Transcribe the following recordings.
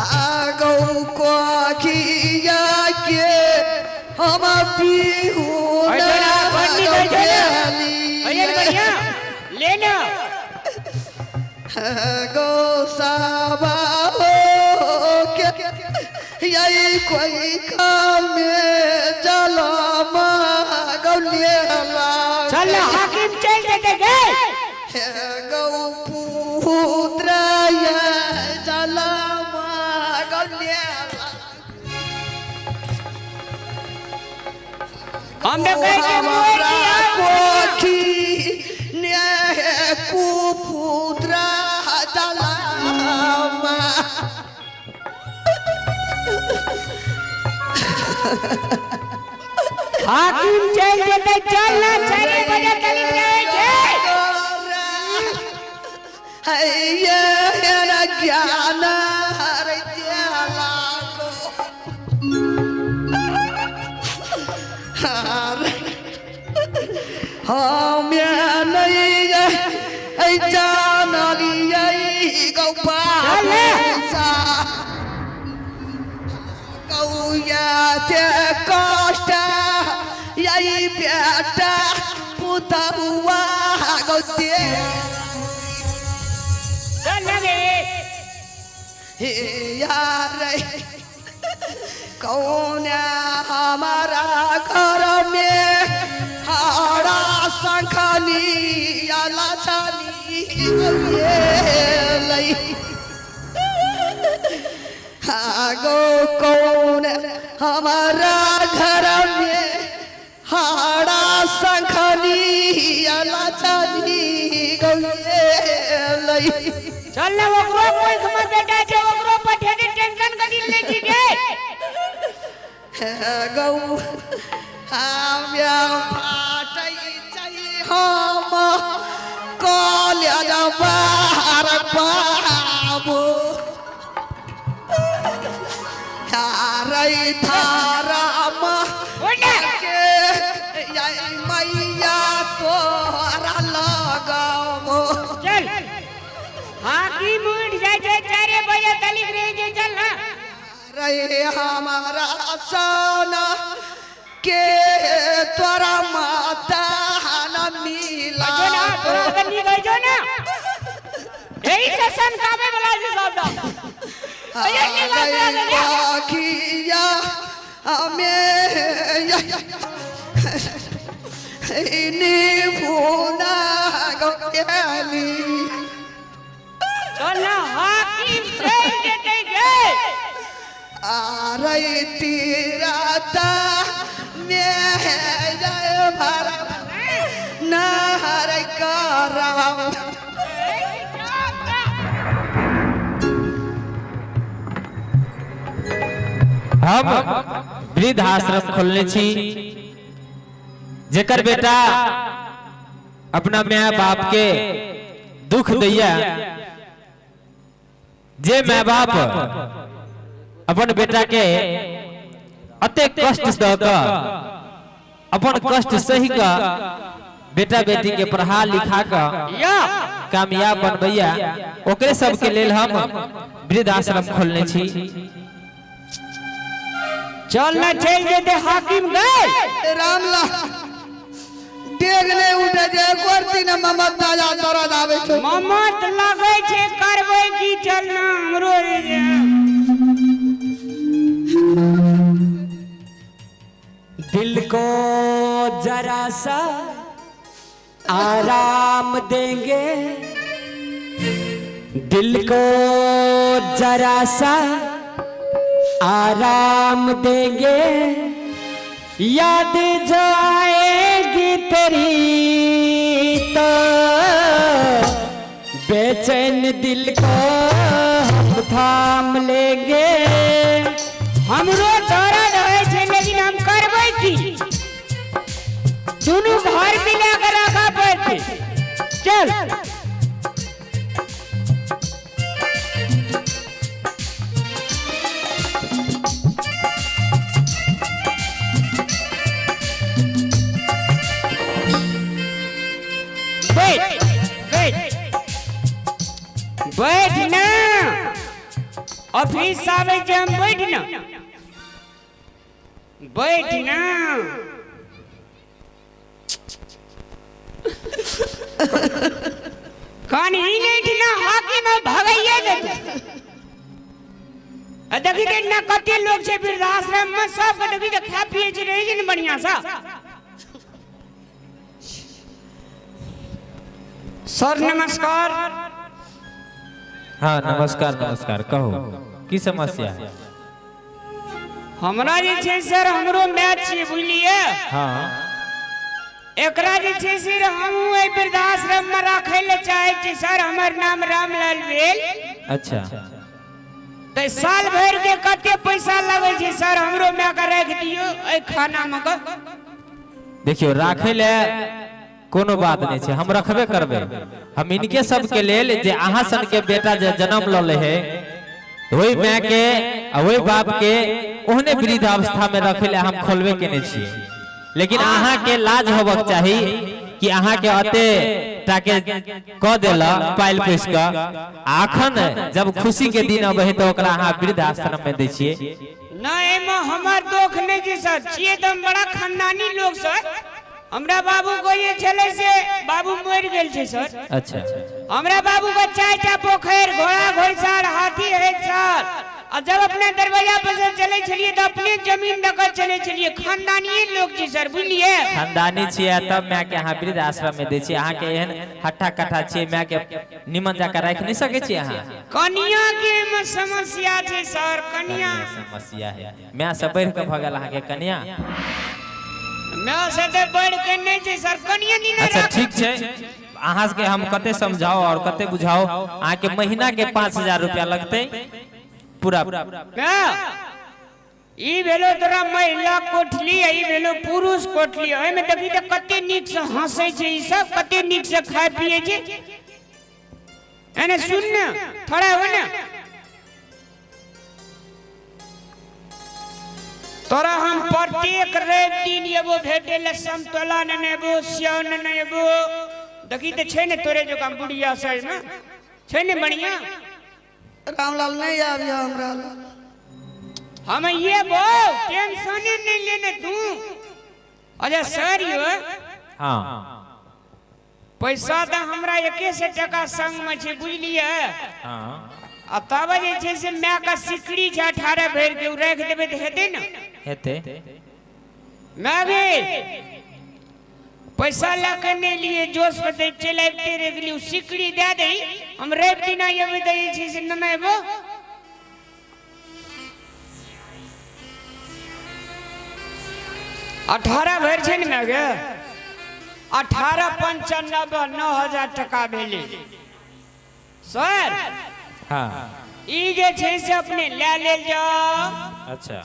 आगो को खिया के हम पीहू लेना गो साबा हो के यही कोई काम में चलो गौलिया चल हाकिम चल देते गए गौ पुत्र चलो गौलिया हमने कैसे कोठी ने कुपुत्र चला हाकिम चल देते चलना 4 बजे चली जाए ये ज्ञान हर दियाला को हम नहीं जानी गोपाल गौया ते कष्ट यही बेटा पुता हुआ गौते यार कौन हमारा घर में हाड़ा संखानी आला छानी गो कौन हमारा घर में हाड़ा संखानी आला छानी चल ना ओकरो कोई खबर बेटा छे ओकरो पठे के टेंशन कदी ले जी गे गौ हम फाटै छै हम कलिया बाहर बाबू थारै थाराम के मैया तोरा लगामो चल हाकिम उठ जाए 4 बजे तलिक रह जे चल ना रे हमारा सोना के तोरा माता न मिला ना तोरा गन्नी गई जो ना यही सेशन काबे वाला जी साहब किया हमें भूना गली चल ना हाकिम चल देते गए आरे तीराता में जय भारत नहर कराम हम वृद्ध आश्रम खोलने छी जेकर बेटा अपना माँ बाप के दुख दैया जे माँ बाप अपन बेटा के अते कष्ट द क अपन कष्ट सही का बेटा बेटी के पढ़ा लिखा का कामयाब बनबैया ओकरे सब के लेल हम वृद्ध आश्रम खोलने छी चल ना चल जेते हाकिम गए रामला देख ले उठे जे करती न ममता जा तोरा दावे छ ममत लगे छे करबै की चल ना हमरो दिल को जरा सा आराम देंगे दिल को जरा सा आराम देंगे याद जो आएगी तेरी तो बेचैन दिल को हम थाम लेंगे हमरो दर्द है छे लेकिन हम करबै की दुनू घर मिला के रखा पड़ते चल बैठ ना ऑफिस आवे जे हम बैठ ना बैठ ना कहानी ही नहीं थी ना हाकी में भगैया देते देखी दे ना कते लोग छे वृद्धाश्रम में सब के देखी दे खा पिए छे रहे छे बढ़िया सा सर नमस्कार। हाँ नमस्कार नमस्कार कहो की समस्या है? हमरा जे छे सर हमरो मैच छे बुझलिए। हाँ एकरा जे छे सर हम ए वृद्धाश्रम में राखे ले चाहे छी सर। हमर नाम रामलाल भेल। अच्छा तो साल भर के कते पैसा लगे छे सर हमरो में का रख दियो ए खाना में का। देखियो राखे ले कोनो बात नहीं छे हम रखबे करबे। हम इनके सब के लेल जे अहाँ सन के बेटा जे जन्म लले है वही मां के वही बाप के ओहने वृद्धावस्था में रखे ले हम खोलबे केने छिए। लेकिन अहाँ के लाज होबक चाही कि अहाँ के अते ताके क देला पाइल पोस का आखन जब खुशी के दिन अबे तो ओकरा अहाँ वृद्धाश्रम में दै छिए। ना एमे हमर दुख नहीं जी सर छिए तो बड़ा खानदानी लोग सर। हमरा बाबू को ये चले से बाबू मर गेल छे सर। अच्छा हमरा बाबू को चाचा पोखर घोड़ा घोड़सार हाथी है सर। और जब अपने दरवाजा पर से चले चलिए तो अपने जमीन दखल चले चलिए खानदानी लोग जी सर बुझलिए। खानदानी छिए तब मैं के अहाँ वृद्ध आश्रम में दै छी। अहाँ के एहन हट्ठा कट्ठा छिए मैं के निमन जाकर रख नहीं सके छी। अहाँ कनिया के में समस्या छे सर। कनिया समस्या है मैं सब बढ़ के भगल अहाँ के कन्या मैं से तो बढ़ के नहीं छे सर कनिया नी ना। अच्छा ठीक छे अहाँ के हम कते समझाओ और कते बुझाओ। अहाँ के महीना के 5000 रुपया लगते पूरा। ई भेलो तोरा महिला कोठली ई भेलो पुरुष कोठली। एहि में देखी त कते निक से हंसे छे ई सब कते निक से खाय पिए छे। एने सुन न थोड़ा हो न तोरा हम प्रत्येक रवि दिन एबो भेटे ले समतोला न नेबो स्याव न नेबो। देखी त छे ने तोरे जो काम बुढ़िया साइज में छे ने बढ़िया। रामलाल नहीं आविया हमरा हम ये बो टेंशन नहीं लेने तू। अच्छा सर यो हाँ पैसा तो हमरा 1 टका संग में छे बुझलिए। हाँ अब तब जे छे से मैं का सिकड़ी छे 18 भर के रख देबे त हेते न हेते। मैं भी पैसा लाके नहीं लिए जोश में दे चलाते रे गली सिकड़ी दे दे हम रेप दिना ये में दे छी से न नेबो। 18 भर छे न गे 1895 9000 टका भेले सर। हाँ ई जे छे से अपने ले ले जाओ। अच्छा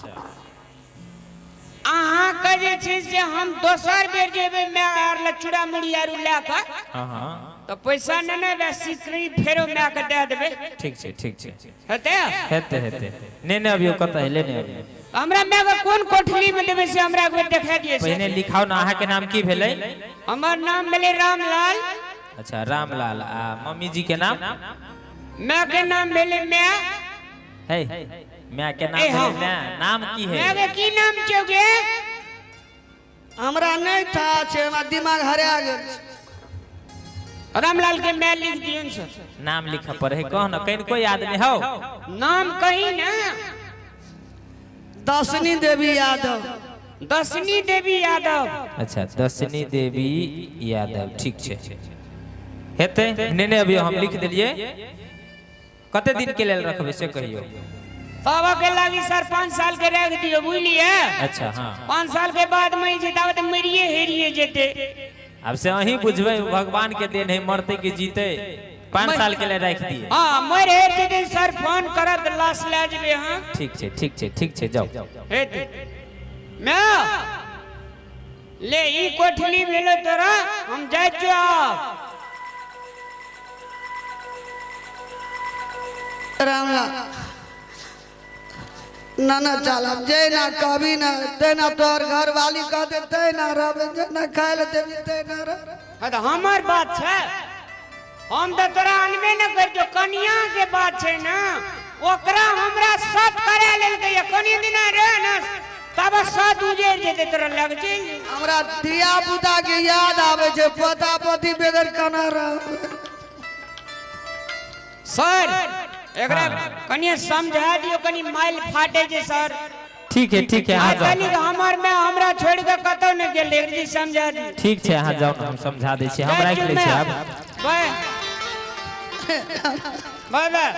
अहाँ का जे छे से हम दोसर बेर जेबे मैं आर लचुड़ा मुड़ी आरु लेके हाँ हाँ तो पैसा न ने बे सिकड़ी फेरो मैं के दे देबे। ठीक छे ठीक छे हेते हेते हेते ने ने अभी कत है लेने अभी हमरा मैं के कोन कोठली में देबे से हमरा के देखा दिए से। पहले लिखाओ ना अहाँ के नाम की भेले? हमर नाम भेले रामलाल। अच्छा रामलाल। आ मम्मी जी के नाम? मैं के नाम भेले मैं है मैं के नाम भेले मैं नाम की है? मैं के की नाम छे? हमरा नहीं था छे हमरा दिमाग हरा गेल। रामलाल के मैं लिख दियन सर। नाम लिखा पर है कहो ना कहीं कोई आदमी हो नाम कही ना दसनी देवी यादव। दसनी देवी यादव। अच्छा दसनी देवी यादव ठीक छे हेते ने ने अभी हम लिख दिलिए। कते दिन के लेल रखबे से कहियो? बाबा के लागी सर 5 साल के रख दियो बुझलिए। अच्छा हाँ 5 साल के बाद मैं जेता त मरिए हेरिए जेते। अब से अही बुझबे भगवान के देन है मरते के जीते 5 साल के लिए रख दिए। हां मर हेर जेते सर फोन करत लाश ले जेबे। हां ठीक छे जाओ हेते मैं ले ई कोठली भेलो तोरा हम जाय जो। रामलाल ना ना चल अब जे ना कभी ना ते ना तोर घर वाली कह दे ते ना रहबे जे ना खाए ले देबी ते ना रह। हां तो हमर बात छे हम तो तोरा अनबे न कर जो कन्या के बात है ना ओकरा हमरा साथ करा लेल के कनी दिन रह न तब साथ उजेर जेते तोरा लग जे हमरा दिया पुता के याद आवे छे पता पति बेगर कना रह सर एकरा कनी समझा दियो कनी माइल फाटे जे सर ठीक है आ जाओ कनी हमर में हमरा छोड़ के कतो न गेल एक समझा दी ठीक है आ जाओ हम समझा दै छी हमरा के ले छी अब बाय बाय बाय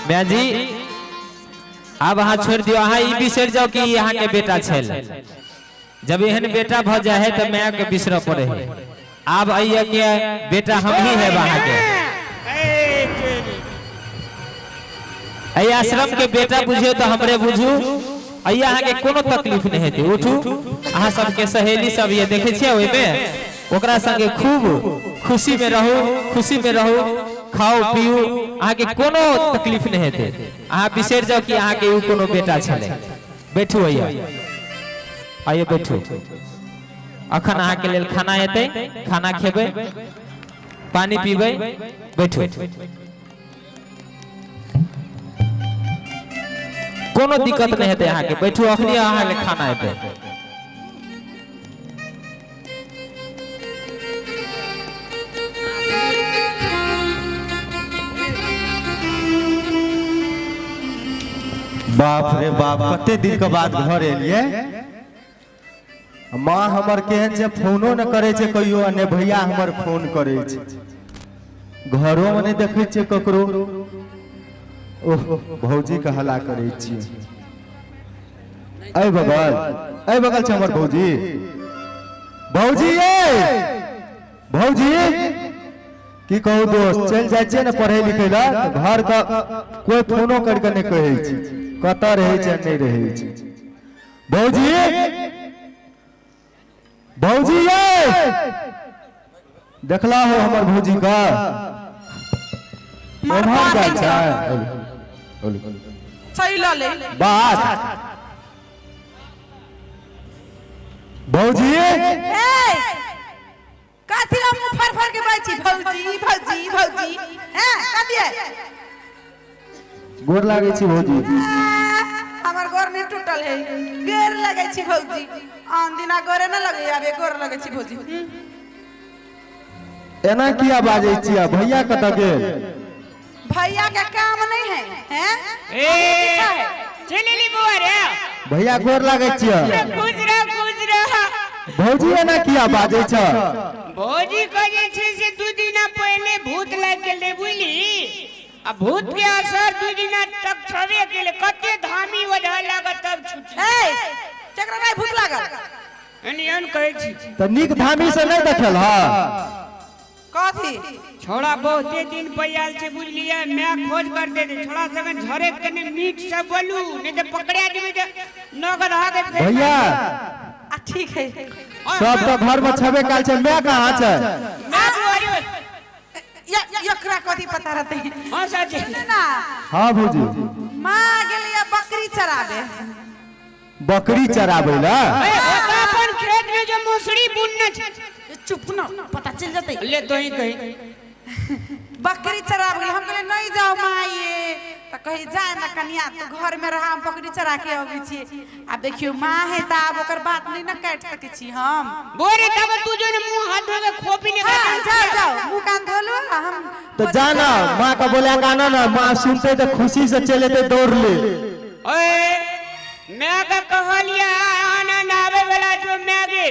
मैं जी अब अहाँ छोड़ दियो अहाँ ई बिसर जाओ कि यहाँ के बेटा छल जब एहन बेटा भ जाए है तो मैं के बिसर पड़े है अब आइए के बेटा हम ही है वहाँ के अय आश्रम के बेटा बुझियो तो हमरे बुझू अय अहाँ के कोनो तकलीफ नहीं हेते उठू अहाँ सब के सहेली सब ये देखे छियै ओइ में ओकरा संगे खूब खुशी में रहू खाओ पियो अहाँ के कोनो तकलीफ नहीं हेते अहाँ बिसर जाओ कि अहाँ के कोनो बेटा छले बैठू आइए बैठू अखन अहाँ के लेल खाना एते खाना खेबे पानी पीबे बैठू कोनो दिक्कत नहीं हेते अहाँ के बैठू अखनी अहाँ ले खाना एते बाप रे बाप कते दिन के बाद घर एलिए माँ हमर केहन जे फोनो न करे छे कहियो ने भैया हमर फोन करे छे घरों में नहीं देखे छे ककरो ओह भौजी के हला करे छी ऐ बगल छे हमर भौजी भौजी की कहू दोस्त चल जाय छे न पढ़े लिखे ला घर का कोई फोनो करके नहीं कहे छी कत रहे छे नहीं रहे छे भौजी देखला हो हमर भौजी का बात भौजी काथिला मुंह फर फर के बाची भौजी हैं कदिए गोर लागे छी भौजी हमर गोर नहीं टूटल है गोर लगे छी भौजी आन दिना गोरे न लगे आबे गोर लगे छी भौजी एना किया बाजे छी भैया कत गेल भैया के काम नहीं है हैं ए चलेली बुआ रे भैया गोर लागे छी खुश रह भौजी एना किया बाजे छ भौजी कहे छे से 2 दिन पहले भूत लाग गेल बुझली आ भूत के असर 2 दिन तक छवे गेल कते धामी वधा लागत तब छुटी ए चकरा नहीं भूत लागल एनियन कहे छी त निक धामी से नहीं देखल ह कथी छोड़ा बहुते दिन पयाल से बुझलिए मैं खोज कर दे छोड़ा सगन झरे कने मीठ सब बोलू नहीं तो पकड़या जेबे त नगद आ गए भैया ठीक है सब तो घर में छबे काल छे मैं कहां छे मैं बुआरी यकरा कथी पता रहते हां सच ना हां भौजी मां गेलिए बकरी चराबे बकरी चराबे ला ए ओता अपन खेत में जो मौसरी बुनना छ चुप ना पता चल जाते ले तो ही कही बकरी चराबे हम कहले नहीं जाओ माई त कही जाए ना कनिया तू घर में रहा हम बकरी चरा के आबी छी अब देखियो मां है त अब ओकर बात नहीं ना काट सके छी हम बोरे तब तू जो ने मुंह हाथ धो के खोपी ले जाओ मुंह कान धो लो हम तो जाना मां का बोला गाना ना मां सुनते तो खुशी से चले थे दौड़ ले ओए मैं का कहलिया आनंद आवे वाला जो मैं गे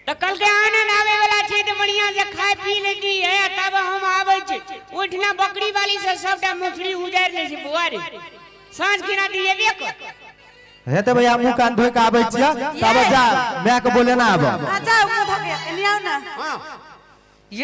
तो कल के आनंद आवे वाला छे तो बढ़िया से खाए पी लेती है तब हम आवे छे उठना बकरी वाली से सबटा मुसरी उजाड़ ले छी बुआ रे सांझ के ना दिए देखो हे तो भैया मुंह कान धोइ के आबै छिया तब जा मैं के बोले ना आबो आ जाओ मुंह धो के एलियाओ ना हां